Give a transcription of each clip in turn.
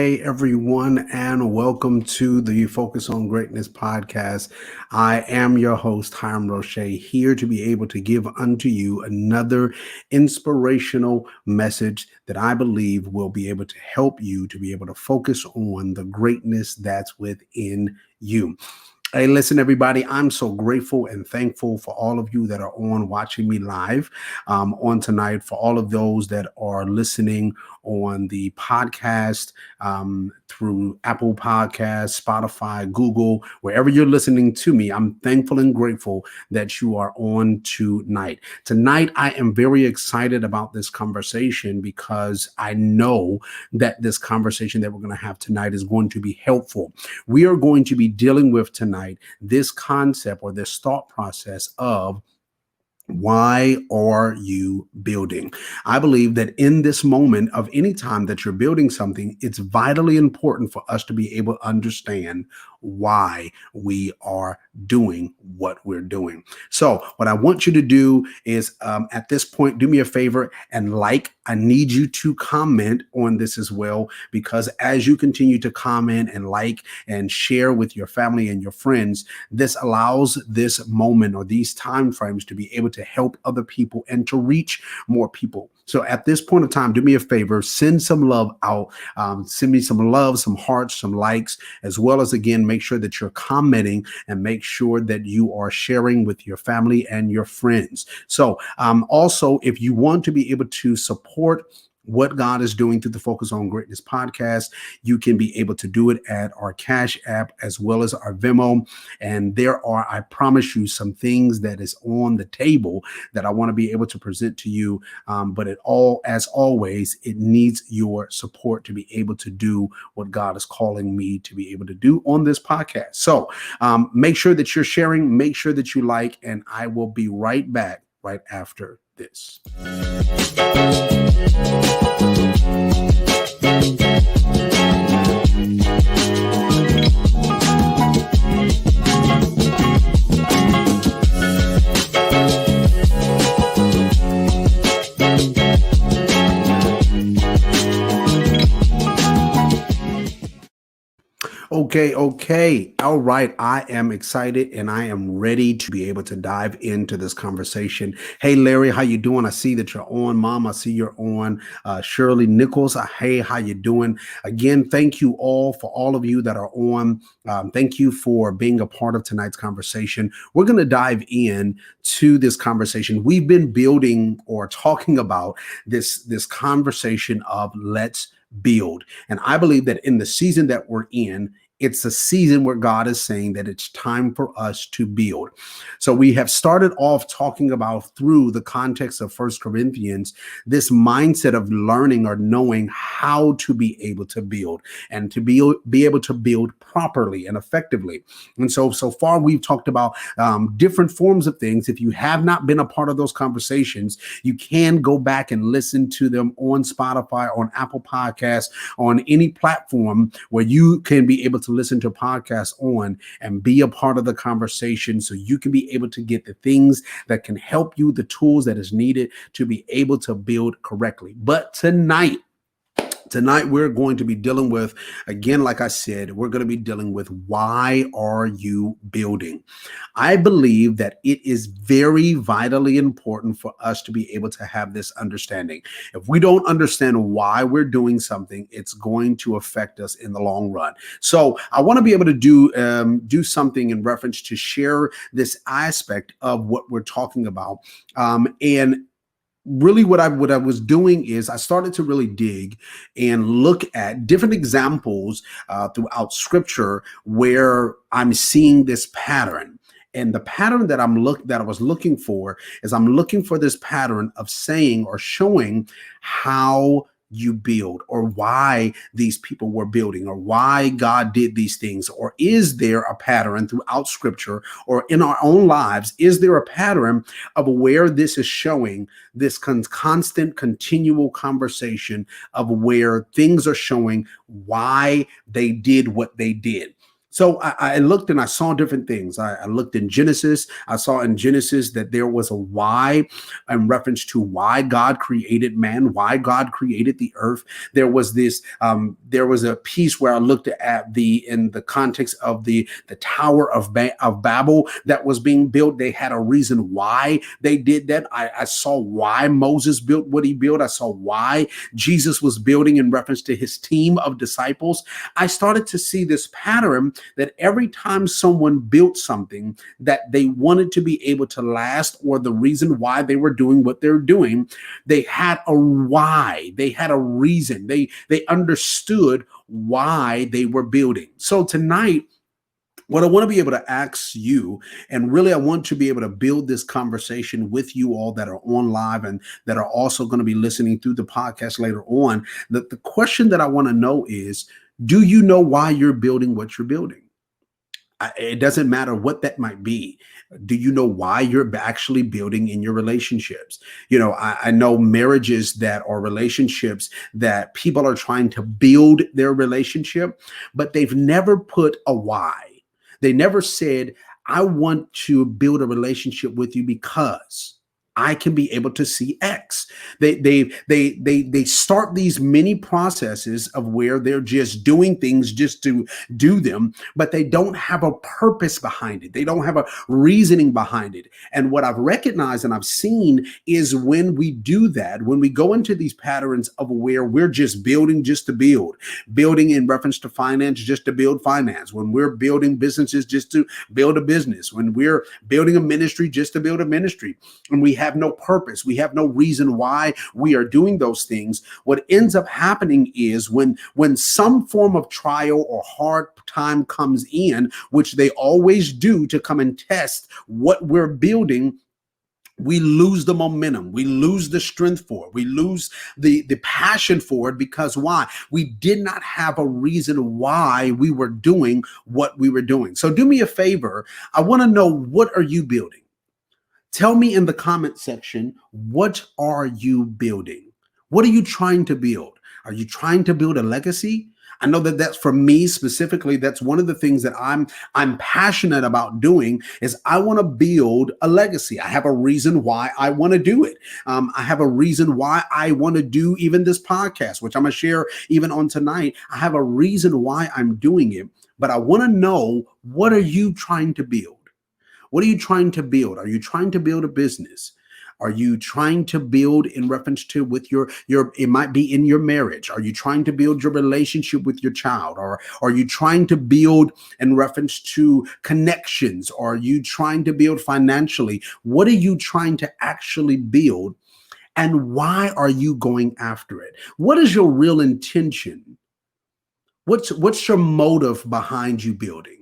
Hey everyone, and welcome to the Focus on Greatness podcast. I am your host, Hiram Roche, here to be able to give unto you another inspirational message that I believe will be able to help you to be able to focus on the greatness that's within you. Hey, listen, everybody, I'm so grateful and thankful for all of you that are on watching me live on tonight, for all of those that are listening on the podcast through Apple Podcasts, Spotify, Google, wherever you're listening to me. I'm thankful and grateful that you are on tonight. Tonight, I am very excited about this conversation because I know that this conversation that we're going to have tonight is going to be helpful. We are going to be dealing with tonight this concept or this thought process of why are you building? I believe that in this moment of any time that you're building something, it's vitally important for us to be able to understand why we are doing what we're doing. So what I want you to do is at this point, do me a favor and I need you to comment on this as well, because as you continue to comment and and share with your family and your friends, this allows this moment or these time frames to be able to help other people and to reach more people. So at this point of time, do me a favor, send some love out, send me some love, some hearts, some likes, as well as, again, make sure that you're commenting and make sure that you are sharing with your family and your friends. So also, if you want to be able to support what God is doing through the Focus on Greatness podcast, you can be able to do it at our Cash App as well as our Venmo. And there are, I promise you, some things that is on the table that I want to be able to present to you. But as always, it needs your support to be able to do what God is calling me to be able to do on this podcast. So make sure that you're sharing, make sure that you like, and I will be right back right after this. Okay. All right. I am excited and I am ready to be able to dive into this conversation. Hey, Larry, how you doing? I see that you're on. Mom, I see you're on. Shirley Nichols, hey, how you doing? Again, thank you all for all of you that are on. Thank you for being a part of tonight's conversation. We're going to dive in to this conversation. We've been building or talking about this conversation of let's build. And I believe that in the season that we're in, it's a season where God is saying that it's time for us to build. So we have started off talking about, through the context of 1 Corinthians, this mindset of learning or knowing how to be able to build and to be able to build properly and effectively. And so far we've talked about different forms of things. If you have not been a part of those conversations, you can go back and listen to them on Spotify, on Apple Podcasts, on any platform where you can be able to listen to podcasts on and be a part of the conversation, so you can be able to get the things that can help you, the tools that is needed to be able to build correctly. But tonight, we're going to be dealing with, again, like I said, we're going to be dealing with why are you building? I believe that it is very vitally important for us to be able to have this understanding. If we don't understand why we're doing something, it's going to affect us in the long run. So I want to be able to do something in reference to share this aspect of what we're talking about. And really what I was doing is I started to really dig and look at different examples throughout scripture where I'm seeing this pattern. And the pattern that I was looking for is I'm looking for this pattern of saying or showing how you build, or why these people were building, or why God did these things. Or is there a pattern throughout scripture or in our own lives? Is there a pattern of where this is showing this constant, continual conversation of where things are showing why they did what they did? So I looked and I saw different things. I looked in Genesis. I saw in Genesis that there was a why in reference to why God created man, why God created the earth. There was this. There was a piece where I looked at the in the context of the Tower of Babel that was being built. They had a reason why they did that. I saw why Moses built what he built. I saw why Jesus was building in reference to his team of disciples. I started to see this pattern that every time someone built something that they wanted to be able to last, or the reason why they were doing what they're doing, they had a why, they had a reason, they understood why they were building. So tonight, what I want to be able to ask you, and really I want to be able to build this conversation with you all that are on live and that are also going to be listening through the podcast later on, that the question that I want to know is, do you know why you're building what you're building? It doesn't matter what that might be. Do you know why you're actually building in your relationships? I know marriages that are relationships that people are trying to build their relationship, but they've never put a why. They never said, I want to build a relationship with you because I can be able to see X. They start these many processes of where they're just doing things just to do them, but they don't have a purpose behind it. They don't have a reasoning behind it. And what I've recognized and I've seen is when we do that, when we go into these patterns of where we're just building just to build, building in reference to finance just to build finance, when we're building businesses just to build a business, when we're building a ministry just to build a ministry, and we have no purpose, we have no reason why we are doing those things, what ends up happening is when some form of trial or hard time comes in, which they always do to come and test what we're building, we lose the momentum, we lose the strength for it, we lose the passion for it. Because why? We did not have a reason why we were doing what we were doing. So do me a favor, I want to know, what are you building? Tell me in the comment section, what are you building? What are you trying to build? Are you trying to build a legacy? I know that that's, for me specifically, that's one of the things that I'm passionate about doing, is I want to build a legacy. I have a reason why I want to do it. I have a reason why I want to do even this podcast, which I'm going to share even on tonight. I have a reason why I'm doing it, but I want to know, what are you trying to build? What are you trying to build? Are you trying to build a business? Are you trying to build in reference to with your it might be in your marriage? Are you trying to build your relationship with your child? Or are you trying to build in reference to connections? Or are you trying to build financially? What are you trying to actually build? And why are you going after it? What is your real intention? What's your motive behind you building?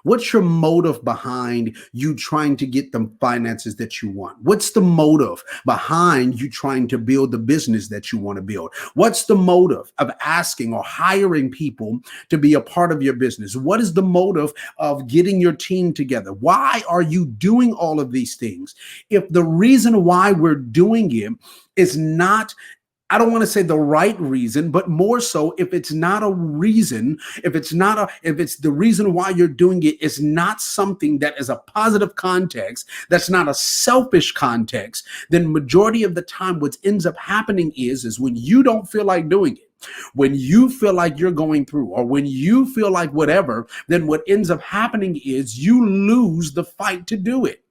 What's your motive behind you trying to get the finances that you want? What's the motive behind you trying to build the business that you want to build? What's the motive of asking or hiring people to be a part of your business? What is the motive of getting your team together? Why are you doing all of these things? If the reason why we're doing it is not, I don't want to say the right reason, but more so, if it's not a reason, if it's the reason why you're doing it is not something that is a positive context, that's not a selfish context, then majority of the time what ends up happening is when you don't feel like doing it, when you feel like you're going through, or when you feel like whatever, then what ends up happening is you lose the fight to do it.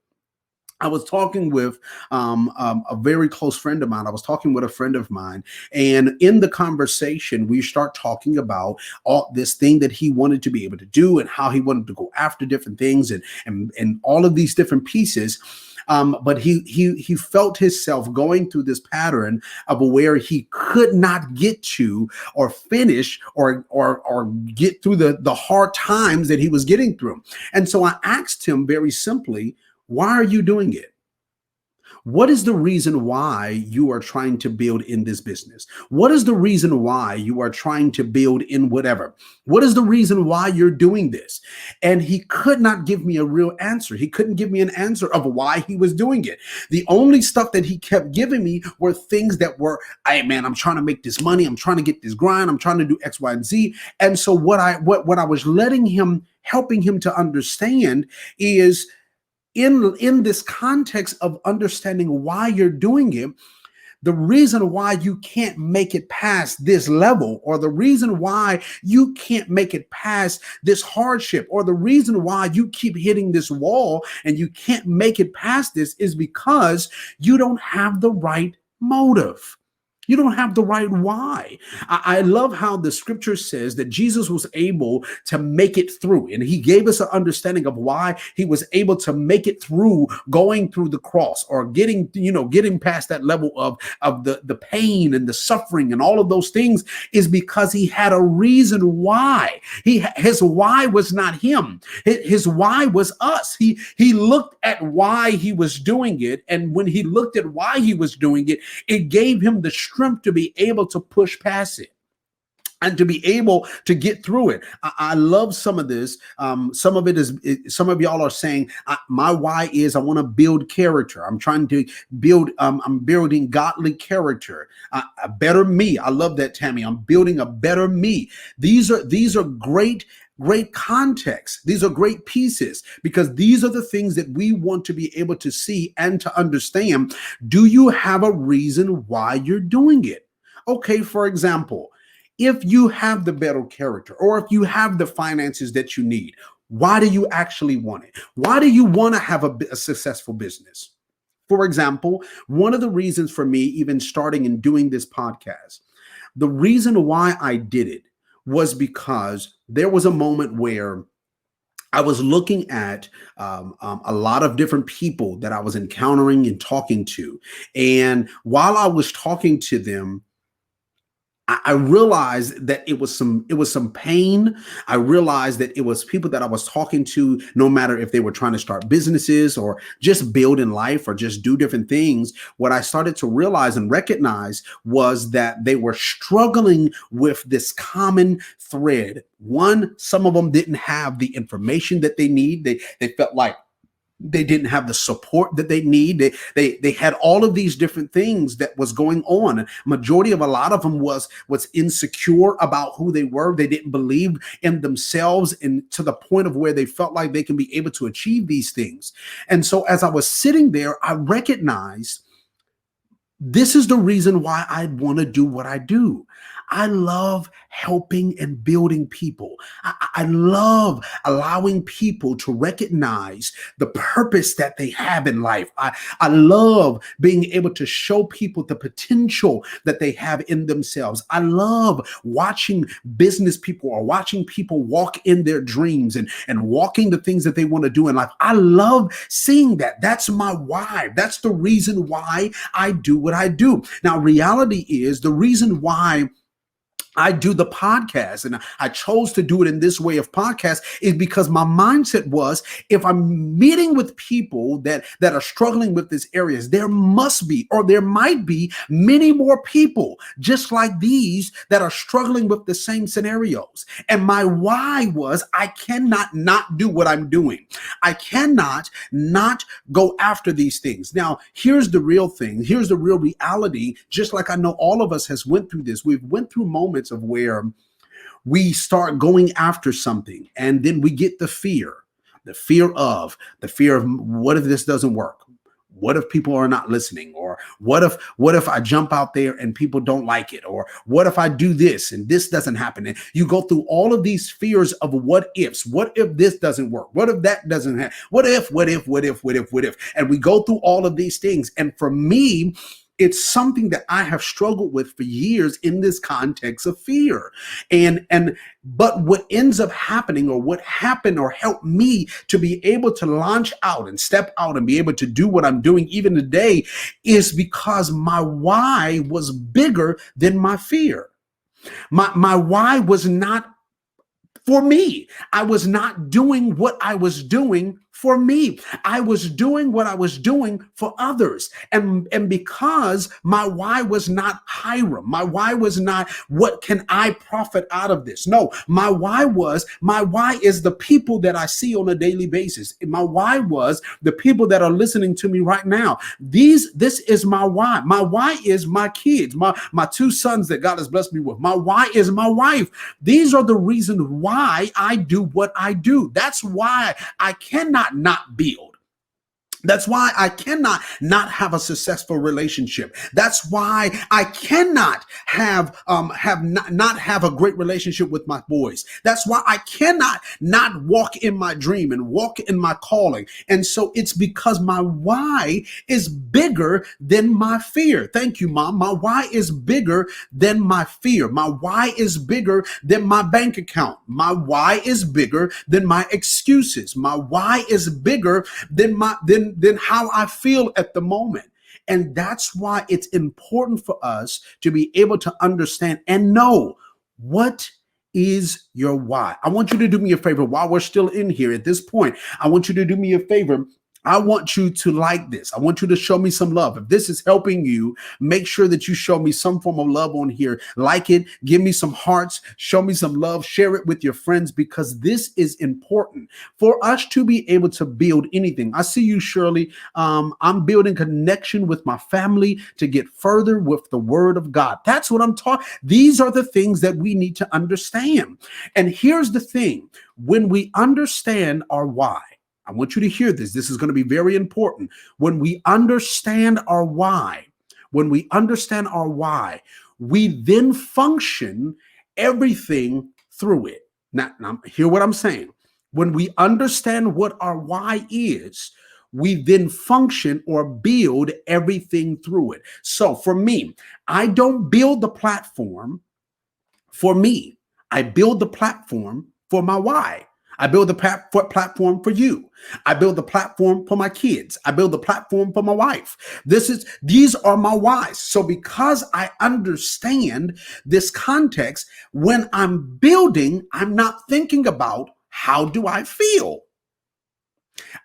I was talking with a very close friend of mine. I was talking with a friend of mine, and in the conversation, we start talking about all this thing that he wanted to be able to do, and how he wanted to go after different things, and all of these different pieces. But he felt himself going through this pattern of where he could not get to or finish or get through the hard times that he was getting through. And so I asked him very simply, why are you doing it? What is the reason why you are trying to build in this business? What is the reason why you are trying to build in whatever? What is the reason why you're doing this? And he could not give me a real answer. He couldn't give me an answer of why he was doing it. The only stuff that he kept giving me were things that were, hey man, I'm trying to make this money. I'm trying to get this grind. I'm trying to do X, Y, and Z. And so what I was letting him helping him to understand is in this context of understanding why you're doing it, the reason why you can't make it past this level, or the reason why you can't make it past this hardship, or the reason why you keep hitting this wall and you can't make it past this is because you don't have the right motive. You don't have the right why. I love how the scripture says that Jesus was able to make it through, and he gave us an understanding of why he was able to make it through going through the cross, or getting past that level of the pain and the suffering and all of those things, is because he had a reason why. His why was not him. His why was us. He looked at why he was doing it, and when he looked at why he was doing it, it gave him the strength to be able to push past it and to be able to get through it. I love some of this. Some of it is, some of y'all are saying, my why is I want to build character. I'm trying to I'm building godly character, a better me. I love that, Tammy. I'm building a better me. These are great context. These are great pieces, because these are the things that we want to be able to see and to understand. Do you have a reason why you're doing it? Okay, for example, if you have the better character, or if you have the finances that you need, why do you actually want it? Why do you want to have a successful business? For example, one of the reasons for me even starting and doing this podcast, the reason why I did it was because there was a moment where I was looking at a lot of different people that I was encountering and talking to. And while I was talking to them, I realized that it was some pain. I realized that it was people that I was talking to, no matter if they were trying to start businesses or just build in life or just do different things. What I started to realize and recognize was that they were struggling with this common thread. One, some of them didn't have the information that they need. They felt like they didn't have the support that they need. They had all of these different things that was going on. Majority of a lot of them was insecure about who they were. They didn't believe in themselves, and to the point of where they felt like they can be able to achieve these things. And so as I was sitting there, I recognized this is the reason why I want to do what I do. I love helping and building people. I love allowing people to recognize the purpose that they have in life. I love being able to show people the potential that they have in themselves. I love watching business people, or watching people walk in their dreams and walking the things that they want to do in life. I love seeing that. That's my why. That's the reason why I do what I do. Now, reality is the reason why I do the podcast, and I chose to do it in this way of podcast, is because my mindset was, if I'm meeting with people that are struggling with these areas, there must be, or there might be, many more people just like these that are struggling with the same scenarios. And my why was, I cannot not do what I'm doing. I cannot not go after these things. Now, here's the real thing. Here's the real reality. Just like I know all of us has went through this. We've went through moments of where we start going after something, and then we get the fear of what if this doesn't work? What if people are not listening? Or what if I jump out there and people don't like it? Or what if I do this and this doesn't happen? And you go through all of these fears of what ifs. What if this doesn't work? What if that doesn't happen? What if? And we go through all of these things. And for me, it's something that I have struggled with for years in this context of fear. But what ends up happening, or what happened or helped me to be able to launch out and step out and be able to do what I'm doing even today, is because my why was bigger than my fear. My why was not for me. I was not doing what I was doing for me. I was doing what I was doing for others. And because my why was not Hiram, my why was not what can I profit out of this? No, my why is the people that I see on a daily basis. My why was the people that are listening to me right now. This is my why. My why is my kids, my two sons that God has blessed me with. My why is my wife. These are the reasons why I do what I do. That's why I cannot not build. That's why I cannot not have a successful relationship. That's why I cannot not have a great relationship with my boys. That's why I cannot not walk in my dream and walk in my calling. And so it's because my why is bigger than my fear. Thank you, Mom. My why is bigger than my fear. My why is bigger than my bank account. My why is bigger than my excuses. My why is bigger than how I feel at the moment. And that's why it's important for us to be able to understand and know what is your why. I want you to do me a favor while we're still in here at this point. I want you to do me a favor. I want you to like this. I want you to show me some love. If this is helping you, make sure that you show me some form of love on here. Like it, give me some hearts, show me some love, share it with your friends, because this is important for us to be able to build anything. I see you, Shirley. I'm building connection with my family to get further with the word of God. That's what I'm talking. These are the things that we need to understand. And here's the thing. When we understand our why, I want you to hear this. This is going to be very important. When we understand our why, we then function everything through it. Now, hear what I'm saying. When we understand what our why is, we then function or build everything through it. So for me, I don't build the platform for me. I build the platform for my why. I build the platform for you. I build the platform for my kids. I build the platform for my wife. These are my whys. So because I understand this context, when I'm building, I'm not thinking about how do I feel.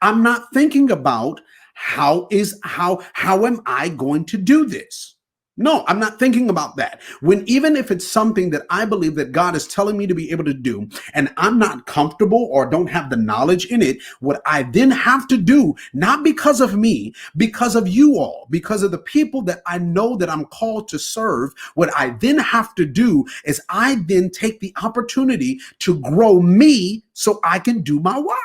I'm not thinking about how am I going to do this? No, I'm not thinking about that. Even if it's something that I believe that God is telling me to be able to do, and I'm not comfortable or don't have the knowledge in it, what I then have to do, not because of me, because of you all, because of the people that I know that I'm called to serve, what I then have to do is I then take the opportunity to grow me so I can do my why.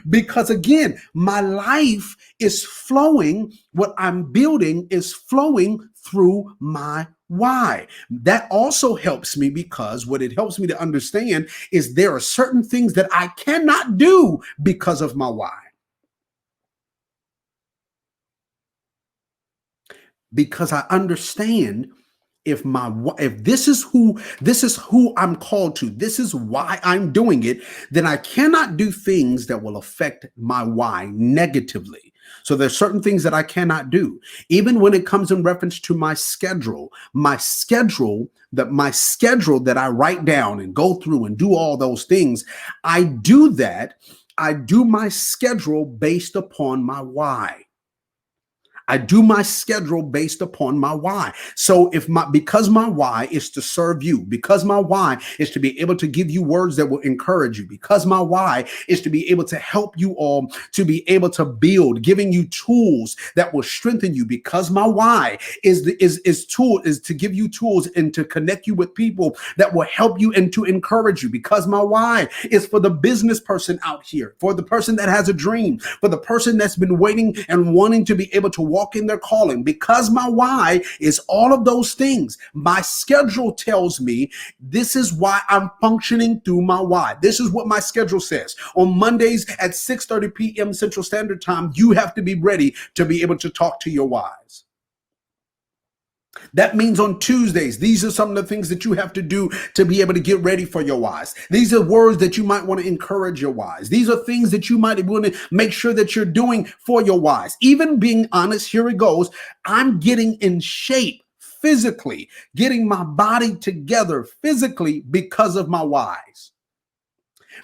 Because again, my life is flowing, what I'm building is flowing through my why. That also helps me, because what it helps me to understand is there are certain things that I cannot do because of my why. Because I understand if this is who I'm called to, this is why I'm doing it, then I cannot do things that will affect my why negatively. So there's certain things that I cannot do, even when it comes in reference to my schedule that I write down and go through and do all those things. I do my schedule based upon my why. I do my schedule based upon my why. So because my why is to serve you, because my why is to be able to give you words that will encourage you, because my why is to be able to help you all to be able to build, giving you tools that will strengthen you, because my why is to give you tools and to connect you with people that will help you and to encourage you, because my why is for the business person out here, for the person that has a dream, for the person that's been waiting and wanting to be able to walk in their calling. Because my why is all of those things, my schedule tells me this is why I'm functioning through my why. This is what my schedule says. On Mondays at 6:30 p.m. Central Standard Time, you have to be ready to be able to talk to your whys. That means on Tuesdays, these are some of the things that you have to do to be able to get ready for your whys. These are words that you might want to encourage your whys. These are things that you might want to make sure that you're doing for your whys. Even being honest, here it goes. I'm getting in shape physically, getting my body together physically because of my whys.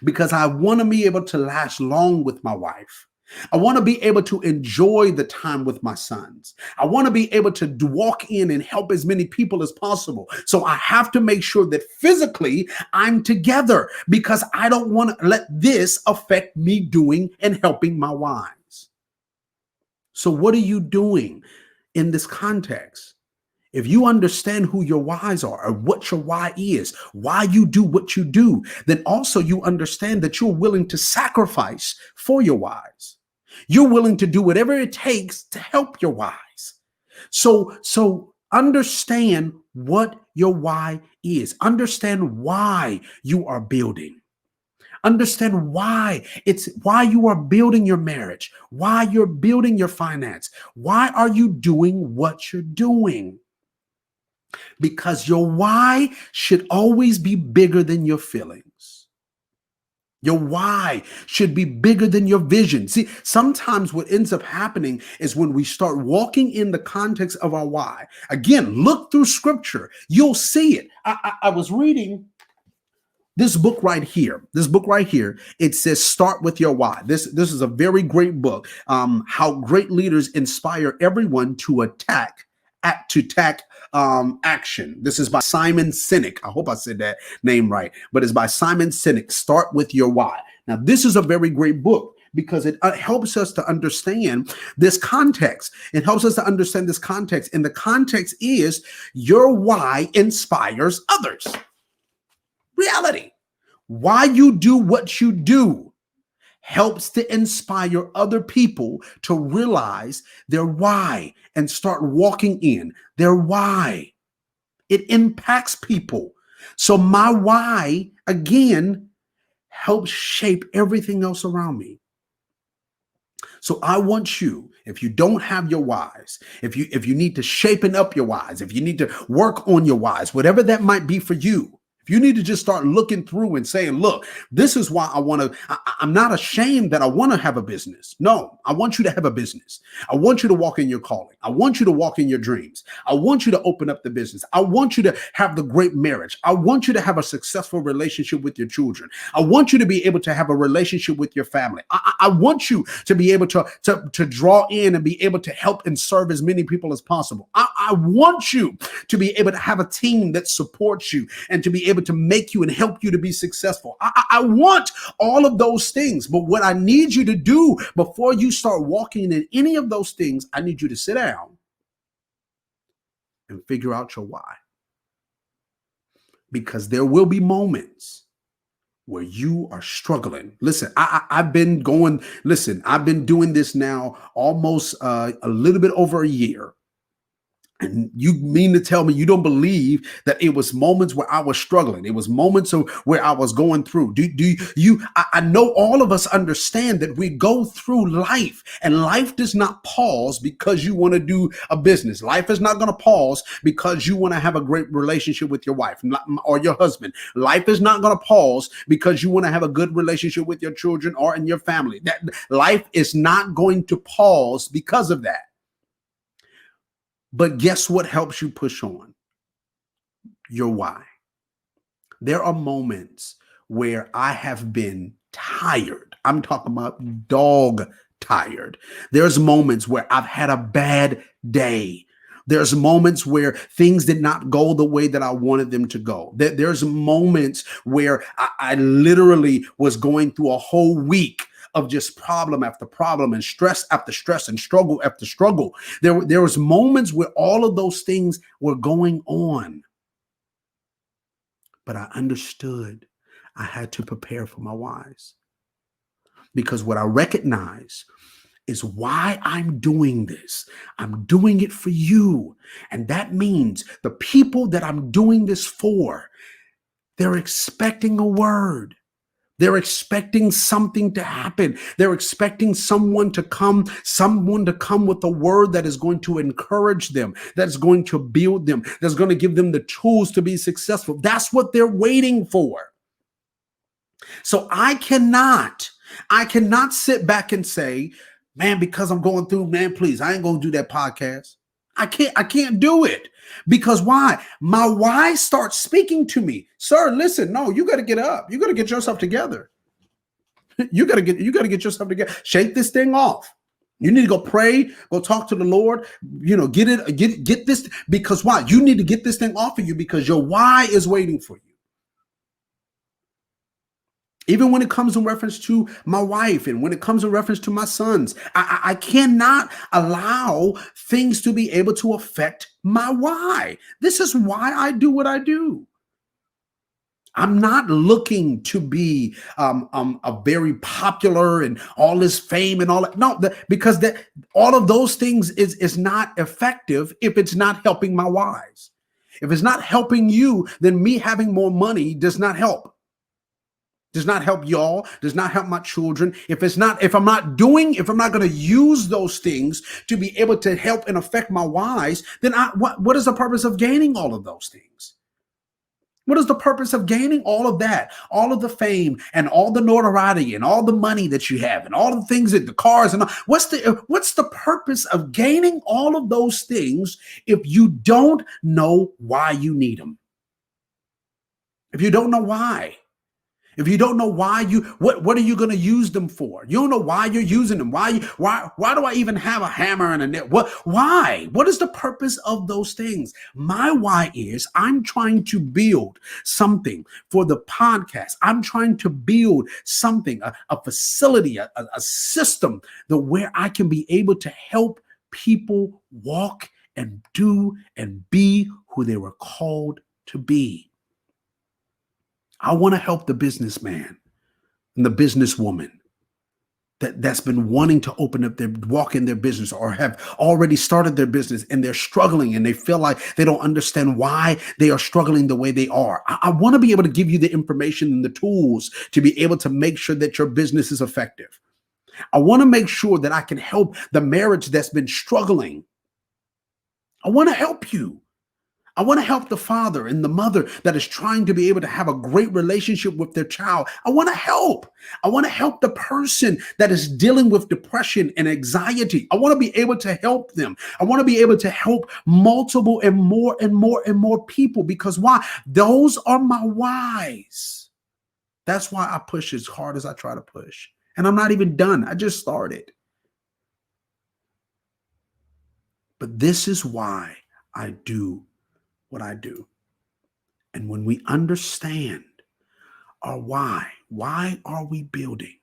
because I want to be able to last long with my wife. I want to be able to enjoy the time with my sons. I want to be able to walk in and help as many people as possible. So I have to make sure that physically I'm together because I don't want to let this affect me doing and helping my wives. So what are you doing in this context? If you understand who your whys are or what your why is, why you do what you do, then also you understand that you're willing to sacrifice for your whys. You're willing to do whatever it takes to help your whys. So understand what your why is. Understand why you are building. Understand why you are building your marriage, why you're building your finance. Why are you doing what you're doing? Because your why should always be bigger than your feelings. Your why should be bigger than your vision. See, sometimes what ends up happening is when we start walking in the context of our why. Again, look through scripture. You'll see it. I was reading this book right here. This book right here. It says, "Start with your why." This is a very great book. How great leaders inspire everyone to attack action. This is by Simon Sinek. I hope I said that name right, but it's by Simon Sinek. Start with your why. Now, this is a very great book because it helps us to understand this context. It helps us to understand this context. And the context is your why inspires others. Reality. Why you do what you do helps to inspire other people to realize their why and start walking in their why. It impacts people. So my why, again, helps shape everything else around me. So I want you, if you don't have your whys, if you need to shapen up your whys, if you need to work on your whys, whatever that might be for you, if you need to just start looking through and saying, look, this is why I'm not ashamed that I want to have a business. No, I want you to have a business. I want you to walk in your calling. I want you to walk in your dreams. I want you to open up the business. I want you to have the great marriage. I want you to have a successful relationship with your children. I want you to be able to have a relationship with your family. I want you to be able to draw in and be able to help and serve as many people as possible. I want you to be able to have a team that supports you and to be able to make you and help you to be successful. I want all of those things. But what I need you to do before you start walking in any of those things, I need you to sit down and figure out your why. Because there will be moments where you are struggling. Listen, I've been doing this now almost a little bit over a year. And you mean to tell me you don't believe that it was moments where I was struggling? It was moments where I was going through. I know all of us understand that we go through life, and life does not pause because you want to do a business. Life is not going to pause because you want to have a great relationship with your wife or your husband. Life is not going to pause because you want to have a good relationship with your children or in your family. That life is not going to pause because of that. But guess what helps you push on? Your why. There are moments where I have been tired. I'm talking about dog tired. There's moments where I've had a bad day. There's moments where things did not go the way that I wanted them to go. There's moments where I literally was going through a whole week of just problem after problem and stress after stress and struggle after struggle. There was moments where all of those things were going on. But I understood I had to prepare for my whys. Because what I recognize is why I'm doing this. I'm doing it for you. And that means the people that I'm doing this for, they're expecting a word. They're expecting something to happen. They're expecting someone to come with a word that is going to encourage them, that's going to build them, that's going to give them the tools to be successful. That's what they're waiting for. So I cannot sit back and say, man, because I'm going through, man, please, I ain't going to do that podcast. I can't do it. Because why? My why starts speaking to me. Sir, listen, no, you got to get up. You got to get yourself together. You got to get yourself together. Shake this thing off. You need to go pray, go talk to the Lord, get this, because why? You need to get this thing off of you because your why is waiting for you. Even when it comes in reference to my wife and when it comes in reference to my sons, I cannot allow things to be able to affect my why. This is why I do what I do. I'm not looking to be a very popular and all this fame and all that. No, because all of those things is not effective if it's not helping my whys. If it's not helping you, then me having more money does not help. Does not help y'all, does not help my children. If I'm not going to use those things to be able to help and affect my whys, then what is the purpose of gaining all of those things? What is the purpose of gaining all of that, all of the fame and all the notoriety and all the money that you have and all the things that the cars and all, what's the purpose of gaining all of those things if you don't know why you need them? If you don't know why, if you don't know why what are you going to use them for? You don't know why you're using them. Why do I even have a hammer and a nail? Why? What is the purpose of those things? My why is I'm trying to build something for the podcast. I'm trying to build something, a facility, a system where I can be able to help people walk and do and be who they were called to be. I want to help the businessman and the businesswoman that's been wanting to walk in their business or have already started their business and they're struggling and they feel like they don't understand why they are struggling the way they are. I want to be able to give you the information and the tools to be able to make sure that your business is effective. I want to make sure that I can help the marriage that's been struggling. I want to help you. I want to help the father and the mother that is trying to be able to have a great relationship with their child. I want to help. I want to help the person that is dealing with depression and anxiety. I want to be able to help them. I want to be able to help multiple and more and more and more people because why? Those are my whys. That's why I push as hard as I try to push. And I'm not even done. I just started. But this is why I do what I do. And when we understand our why are we building?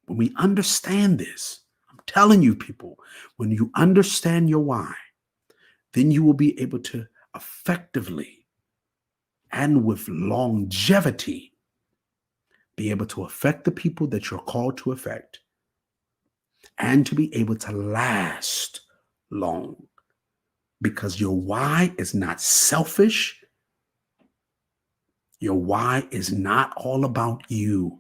When we understand this, I'm telling you people, when you understand your why, then you will be able to effectively and with longevity be able to affect the people that you're called to affect and to be able to last long because your why is not selfish. Your why is not all about you.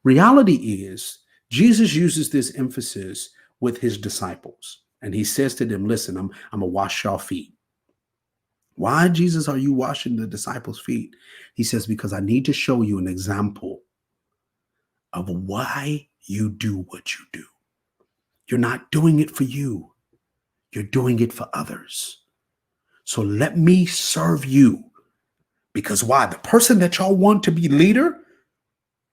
Reality is, Jesus uses this emphasis with his disciples. And he says to them, listen, I'm going to wash your feet. Why, Jesus, are you washing the disciples' feet? He says, because I need to show you an example of why you do what you do. You're not doing it for you. You're doing it for others. So let me serve you. Because why? The person that y'all want to be leader,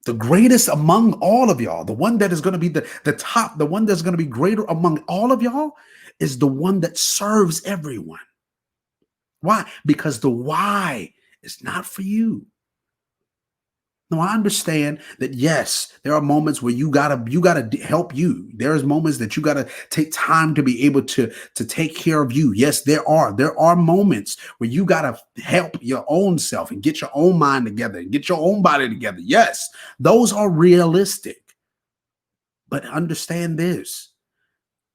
the greatest among all of y'all, the one that is going to be the top, the one that's going to be greater among all of y'all is the one that serves everyone. Why? Because the why is not for you. Now, I understand that, yes, there are moments where you gotta help you. There's moments that you gotta take time to be able to take care of you. Yes, there are moments where you gotta help your own self and get your own mind together and get your own body together. Yes, those are realistic. But understand this,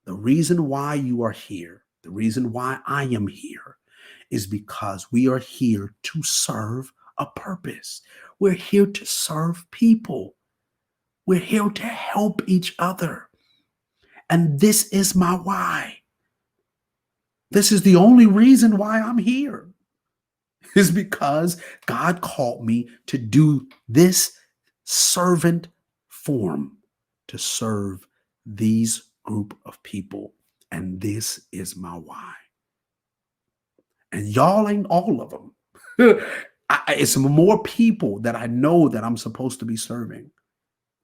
the reason why you are here, the reason why I am here is because we are here to serve a purpose. We're here to serve people. We're here to help each other. And this is my why. This is the only reason why I'm here, is because God called me to do this servant form, to serve these group of people. And this is my why. And y'all ain't all of them. It's more people that I know that I'm supposed to be serving.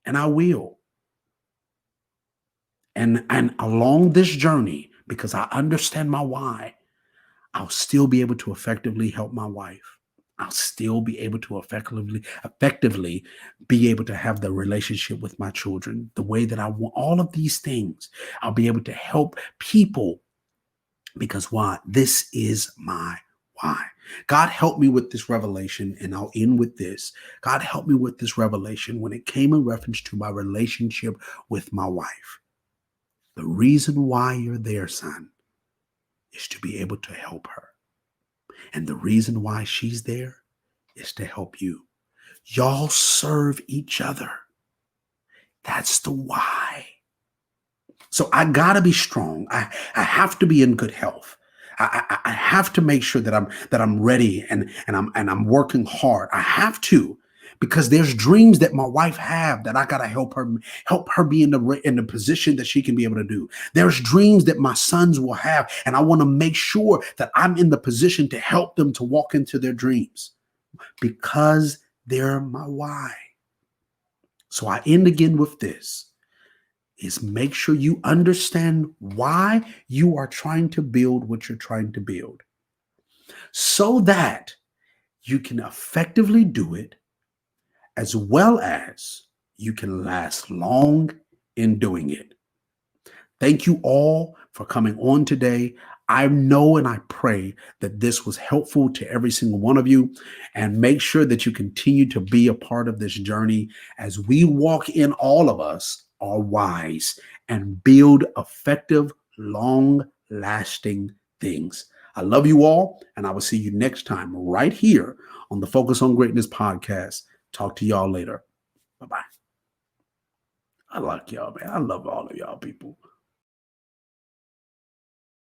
and I will. And along this journey, because I understand my why, I'll still be able to effectively help my wife. I'll still be able to effectively be able to have the relationship with my children the way that I want. All of these things, I'll be able to help people because why? This is my why. God helped me with this revelation, and I'll end with this. God helped me with this revelation when it came in reference to my relationship with my wife. The reason why you're there, son, is to be able to help her. And the reason why she's there is to help you. Y'all serve each other. That's the why. So I gotta be strong. I have to be in good health. I have to make sure that I'm ready and I'm working hard. I have to because there's dreams that my wife have that I gotta help her be in the position that she can be able to do. There's dreams that my sons will have, and I want to make sure that I'm in the position to help them to walk into their dreams because they're my why. So I end again with this is make sure you understand why you are trying to build what you're trying to build so that you can effectively do it as well as you can last long in doing it. Thank you all for coming on today. I know and I pray that this was helpful to every single one of you. And make sure that you continue to be a part of this journey as we walk in all of us are wise and build effective, long lasting things. I love you all, and I will see you next time right here on the Focus on Greatness podcast. Talk to y'all later. Bye bye. I like y'all, man. I love all of y'all people.